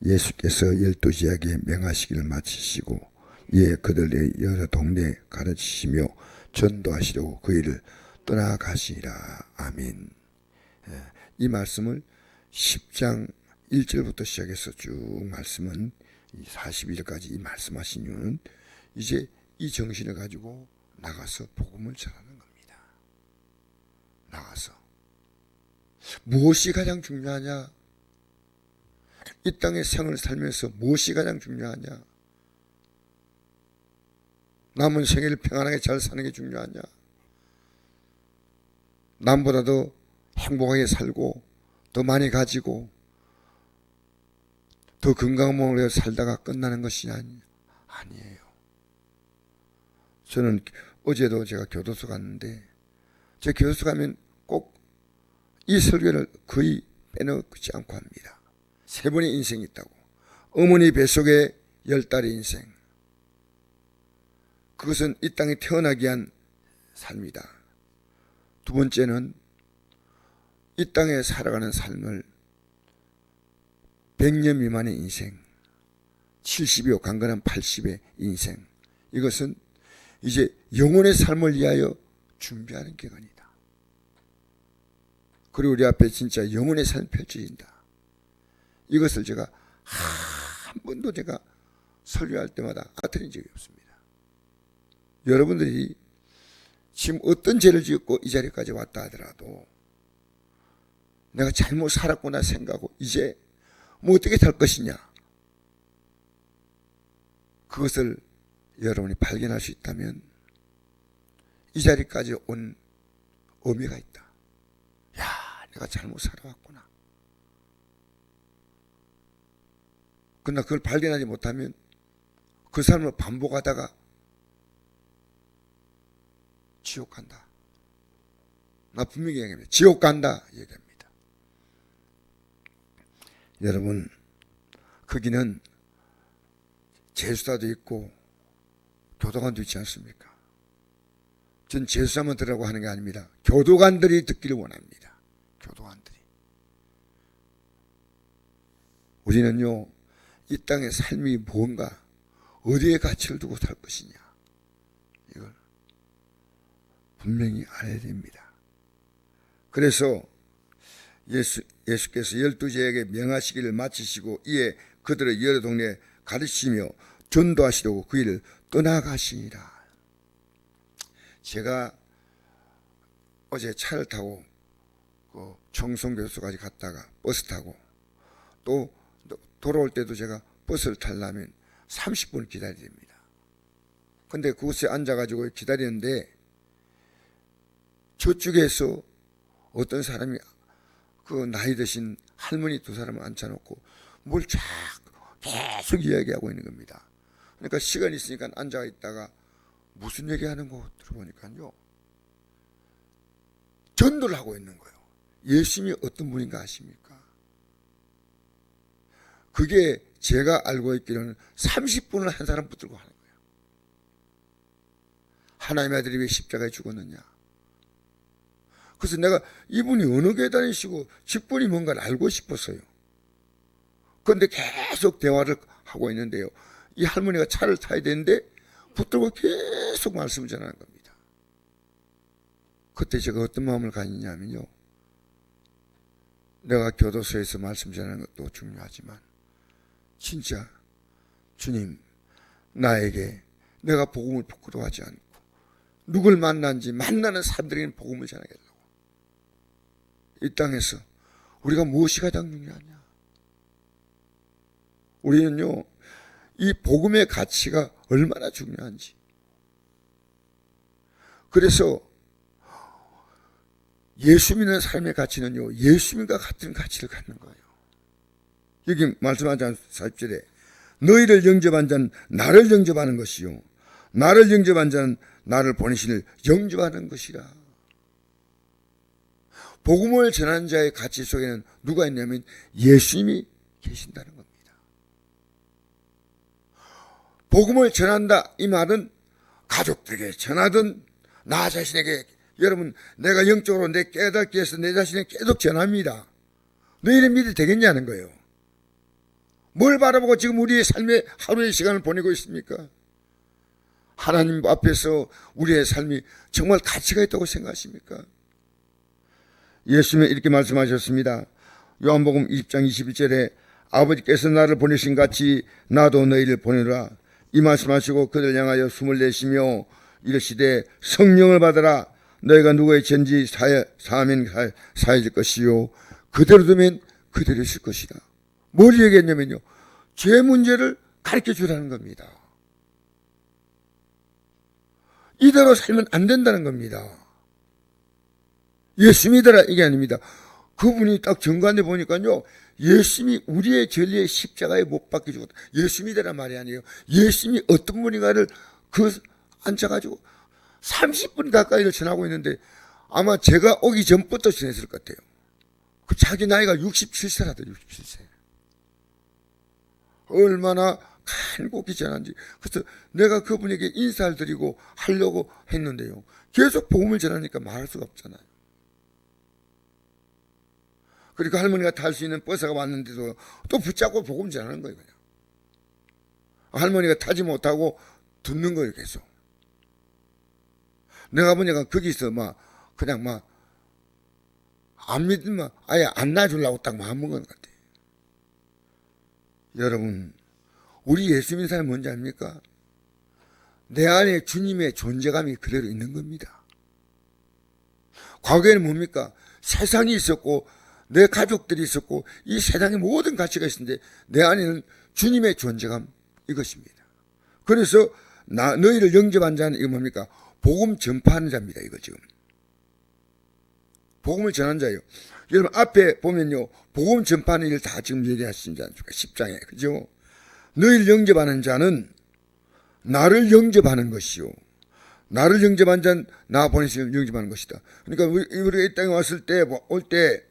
예수께서 12제에게 명하시기를 마치시고 이에 그들의 여러 동네에 가르치시며 전도하시려고 그 일을 떠나가시니라. 아멘. 이 말씀을 10장 1절부터 시작해서 쭉 말씀은 41절까지 이 말씀하신 이유는 이제 이 정신을 가지고 나가서 복음을 전하는 겁니다. 나가서 무엇이 가장 중요하냐? 이 땅의 생을 살면서 무엇이 가장 중요하냐? 남은 생애를 평안하게 잘 사는 게 중요하냐? 남보다도 행복하게 살고 더 많이 가지고 더 건강한 몸으로 살다가 끝나는 것이 아니에요. 저는 어제도 제가 교도소 갔는데 제 교도소 가면 꼭 이 설교를 거의 빼놓지 않고 합니다. 3번의 인생이 있다고. 어머니 뱃속에 10달의 인생. 그것은 이 땅에 태어나기 위한 삶이다. 두 번째는 이 땅에 살아가는 삶을 100년 미만의 인생, 70이요 강건한 80의 인생. 이것은 이제 영혼의 삶을 위하여 준비하는 기간이다. 그리고 우리 앞에 진짜 영혼의 삶이 펼쳐진다. 이것을 제가 한 번도 제가 설교할 때마다 알아드린 적이 없습니다. 여러분들이 지금 어떤 죄를 지었고 이 자리까지 왔다 하더라도 내가 잘못 살았구나 생각하고 이제 뭐 어떻게 될 것이냐, 그것을 여러분이 발견할 수 있다면 이 자리까지 온 의미가 있다. 야, 내가 잘못 살아왔구나. 그러나 그걸 발견하지 못하면 그 삶을 반복하다가 지옥 간다. 나 분명히 얘기합니다. 지옥 간다 얘기합니다. 여러분, 거기는 제수사도 있고 교도관도 있지 않습니까? 전 제수사만 들으라고 하는 게 아닙니다. 교도관들이 듣기를 원합니다. 교도관들이. 우리는요, 이 땅의 삶이 뭔가, 어디에 가치를 두고 살 것이냐, 이걸 분명히 알아야 됩니다. 그래서 예수께서 12제에게 명하시기를 마치시고 이에 그들의 여러 동네에 가르치시며 전도하시려고 그 일을 떠나가시니라. 제가 어제 차를 타고 그 청송교수까지 갔다가 버스 타고 또 돌아올 때도 제가 버스를 타려면 30분을 기다려야 됩니다. 근데 그곳에 앉아가지고 기다리는데 저쪽에서 어떤 사람이 그 나이 드신 할머니 2사람을 앉혀놓고 뭘 계속 이야기하고 있는 겁니다. 그러니까 시간이 있으니까 앉아 있다가 무슨 얘기하는 거 들어보니까요, 전도를 하고 있는 거예요. 예수님이 어떤 분인가 아십니까? 그게 제가 알고 있기로는 30분을 한 사람 붙들고 하는 거예요. 하나님의 아들이 왜 십자가에 죽었느냐. 그래서 내가 이분이 어느 교회 다니시고 직분이 뭔가를 알고 싶었어요. 그런데 계속 대화를 하고 있는데요, 이 할머니가 차를 타야 되는데 붙들고 계속 말씀을 전하는 겁니다. 그때 제가 어떤 마음을 가졌냐면요, 내가 교도소에서 말씀 전하는 것도 중요하지만 진짜 주님, 나에게 내가 복음을 부끄러워하지 않고 누굴 만난지 만나는 사람들에게는 복음을 전하겠다고. 이 땅에서 우리가 무엇이 가장 중요하냐? 우리는요, 이 복음의 가치가 얼마나 중요한지. 그래서 예수 믿는 삶의 가치는요, 예수님과 같은 가치를 갖는 거예요. 여기 말씀하지 않습니까? 40절에 너희를 영접한 자는 나를 영접하는 것이요 나를 영접한 자는 나를 보내신 이를 영접하는 것이라. 복음을 전하는 자의 가치 속에는 누가 있냐면 예수님이 계신다는 겁니다. 복음을 전한다, 이 말은 가족들에게 전하든 나 자신에게, 여러분, 내가 영적으로 내 깨닫기 위해서 내 자신에게 계속 전합니다. 너희는 믿어도 되겠냐는 거예요. 뭘 바라보고 지금 우리의 삶의 하루의 시간을 보내고 있습니까? 하나님 앞에서 우리의 삶이 정말 가치가 있다고 생각하십니까? 예수님은 이렇게 말씀하셨습니다. 요한복음 20장 21절에 아버지께서 나를 보내신 같이 나도 너희를 보내라. 이 말씀하시고 그들 향하여 숨을 내쉬며 이르시되 성령을 받으라. 너희가 누구의 죄인지 사하면 사해질 것이요 그대로 두면 그대로 있을 것이다. 뭘 얘기했냐면요, 죄 문제를 가르쳐 주라는 겁니다. 이대로 살면 안 된다는 겁니다. 예수 믿어라 이게 아닙니다. 그분이 딱 정관에 보니까요, 예수님이 우리의 전리의 십자가에 못 박혀 죽었다. 예수 믿으란 말이 아니에요. 예수님이 어떤 분인가를 앉아가지고 30분 가까이를 전하고 있는데 아마 제가 오기 전부터 지냈을 것 같아요. 그 자기 나이가 67세라도 67세. 얼마나 간곡히 전한지. 그래서 내가 그분에게 인사를 드리고 하려고 했는데요, 계속 복음을 전하니까 말할 수가 없잖아요. 그러니까 할머니가 탈 수 있는 버스가 왔는데도 또 붙잡고 복음 전하는 거예요. 그냥 할머니가 타지 못하고 듣는 거예요. 계속. 내가 보니까 거기서 그냥 안 믿으면 아예 안 놔주려고 딱 마음먹은 것 같아요. 여러분, 우리 예수 믿는 사람이 뭔지 압니까? 내 안에 주님의 존재감이 그대로 있는 겁니다. 과거에는 뭡니까? 세상이 있었고 내 가족들이 있었고 이 세상의 모든 가치가 있었는데 내 안에는 주님의 존재감 이것입니다. 그래서 너희를 영접한 자는 이거 뭡니까? 복음 전파하는 자입니다. 이거 지금 복음을 전한 자예요. 여러분 앞에 보면요, 복음 전파하는 일 다 지금 얘기하신 지 않습니까? 10장에. 그죠? 너희를 영접하는 자는 나를 영접하는 것이요, 나를 영접한 자는 나 보내신 영접하는 것이다. 그러니까 우리가 이 땅에 왔을 때 올 때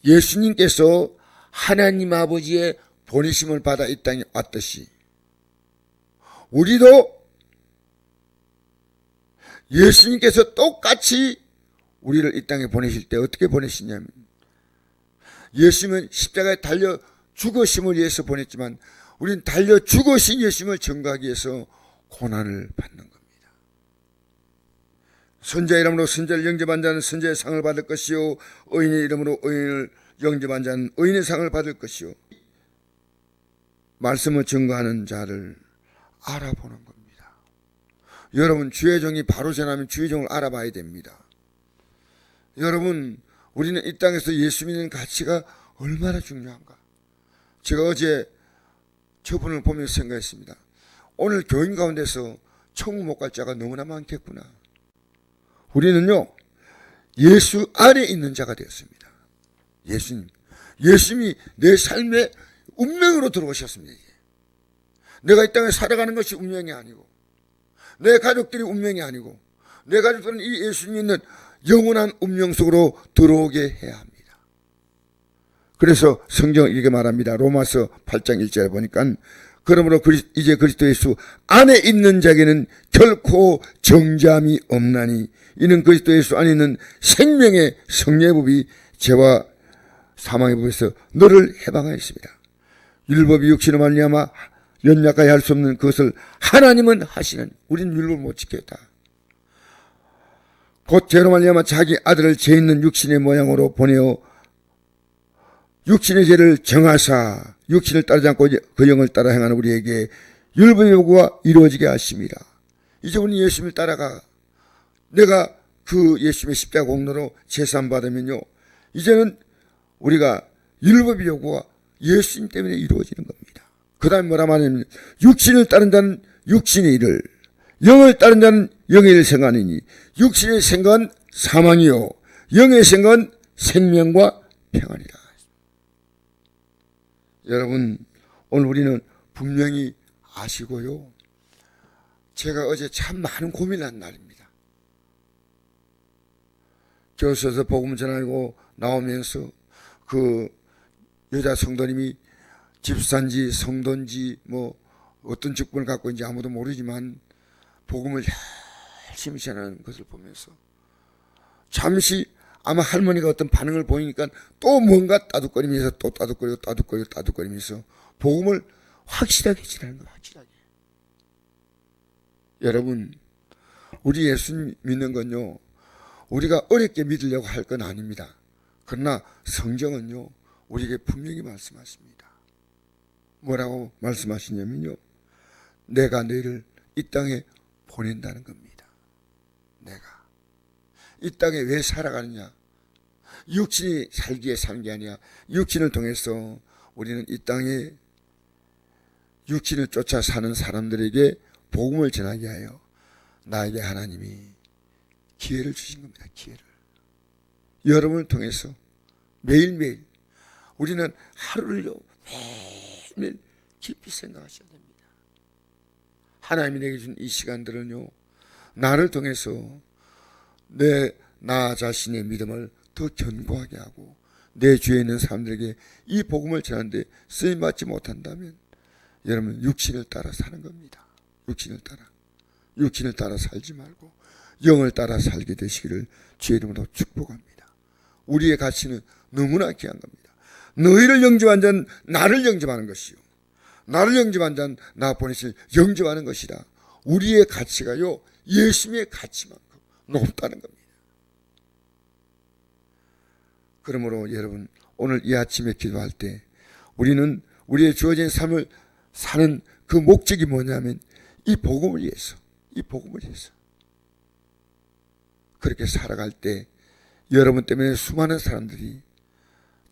예수님께서 하나님 아버지의 보내심을 받아 이 땅에 왔듯이 우리도 예수님께서 똑같이 우리를 이 땅에 보내실 때 어떻게 보내시냐면, 예수님은 십자가에 달려 죽으심을 위해서 보냈지만 우리는 달려 죽으신 예수님을 전가하기 위해서 고난을 받는 겁니다. 선자의 이름으로 선자를 영접한 자는 선자의 상을 받을 것이요, 의인의 이름으로 의인을 영접한 자는 의인의 상을 받을 것이요. 말씀을 증거하는 자를 알아보는 겁니다. 여러분, 주의 종이 바로 전하면 주의 종을 알아봐야 됩니다. 여러분, 우리는 이 땅에서 예수 믿는 가치가 얼마나 중요한가. 제가 어제 저분을 보면서 생각했습니다. 오늘 교인 가운데서 천국 못 갈 자가 너무나 많겠구나. 우리는요, 예수 안에 있는 자가 되었습니다. 예수님이 내 삶의 운명으로 들어오셨습니다. 내가 이 땅에 살아가는 것이 운명이 아니고, 내 가족들이 운명이 아니고, 내 가족들은 이 예수님 있는 영원한 운명 속으로 들어오게 해야 합니다. 그래서 성경은 이렇게 말합니다. 로마서 8장 1절에 보니까 그러므로 이제 그리스도 예수 안에 있는 자에게는 결코 정죄함이 없나니 이는 그리스도 예수 안에 있는 생명의 성령의 법이 죄와 사망의 법에서 너를 해방하였습니다. 율법이 육신으로 말미암아 연약하게 할 수 없는 그것을 하나님은 하시는, 우리는 율법을 못 지켰다. 곧 죄로 말미암아 자기 아들을 죄 있는 육신의 모양으로 보내어 육신의 죄를 정하사 육신을 따르지 않고 그 영을 따라 행하는 우리에게 율법의 요구가 이루어지게 하십니다. 이제 우리 예수님을 따라가 내가 그 예수님의 십자가 공로로 제산 받으면요, 이제는 우리가 율법의 요구가 예수님 때문에 이루어지는 겁니다. 그 다음에 뭐라 말하냐면, 육신을 따른 자는 육신의 일을, 영을 따른 자는 영의 일을 생각하느니 육신의 생각은 사망이요 영의 생각은 생명과 평안이라. 여러분, 오늘 우리는 분명히 아시고요, 제가 어제 참 많은 고민한 날입니다. 교회에서 복음 전하고 나오면서 그 여자 성도님이 집사인지 성도인지 어떤 직분을 갖고 있는지 아무도 모르지만 복음을 열심히 전하는 것을 보면서 잠시 아마 할머니가 어떤 반응을 보이니까 또 뭔가 따둑거리면서 또 따둑거리면서 복음을 확실하게 전하는 거예요. 확실하게. 여러분, 우리 예수 믿는 건요, 우리가 어렵게 믿으려고 할 건 아닙니다. 그러나 성경은요, 우리에게 분명히 말씀하십니다. 뭐라고 말씀하시냐면요, 내가 너희를 이 땅에 보낸다는 겁니다. 내가 이 땅에 왜 살아가느냐? 육신이 살기에 사는 게 아니야. 육신을 통해서 우리는 이 땅에 육신을 쫓아 사는 사람들에게 복음을 전하게 하여 나에게 하나님이 기회를 주신 겁니다. 기회를. 여러분을 통해서 매일매일 우리는 하루를요 매일매일 깊이 생각하셔야 됩니다. 하나님이 내게 준 이 시간들은요, 나를 통해서 나 자신의 믿음을 더 견고하게 하고 내 주위에 있는 사람들에게 이 복음을 전하는데 쓰임받지 못한다면 여러분 육신을 따라 사는 겁니다. 육신을 따라 살지 말고 영을 따라 살게 되시기를 주의 이름으로 축복합니다. 우리의 가치는 너무나 귀한 겁니다. 너희를 영접한 자는 나를 영접하는 것이요, 나를 영접한 자는 나 보내실 영접하는 것이다. 우리의 가치가요 예수님의 가치만큼 높다는 겁니다. 그러므로 여러분, 오늘 이 아침에 기도할 때 우리는 우리의 주어진 삶을 사는 그 목적이 뭐냐면 이 복음을 위해서 그렇게 살아갈 때 여러분 때문에 수많은 사람들이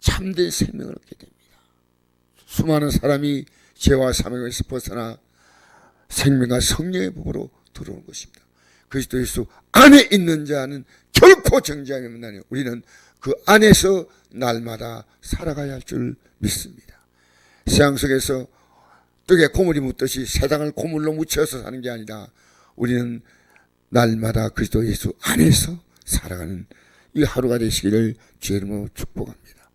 참된 생명을 얻게 됩니다. 수많은 사람이 죄와 사망에서 벗어나 생명과 성령의 법으로 들어오는 것입니다. 그리스도 예수 안에 있는 자는 결코 정죄함이 없나니 우리는 그 안에서 날마다 살아가야 할 줄 믿습니다. 세상 속에서 떡에 고물이 묻듯이 세상을 고물로 묻혀서 사는 게 아니라 우리는 날마다 그리스도 예수 안에서 살아가는 이 하루가 되시기를 주의 이름으로 축복합니다.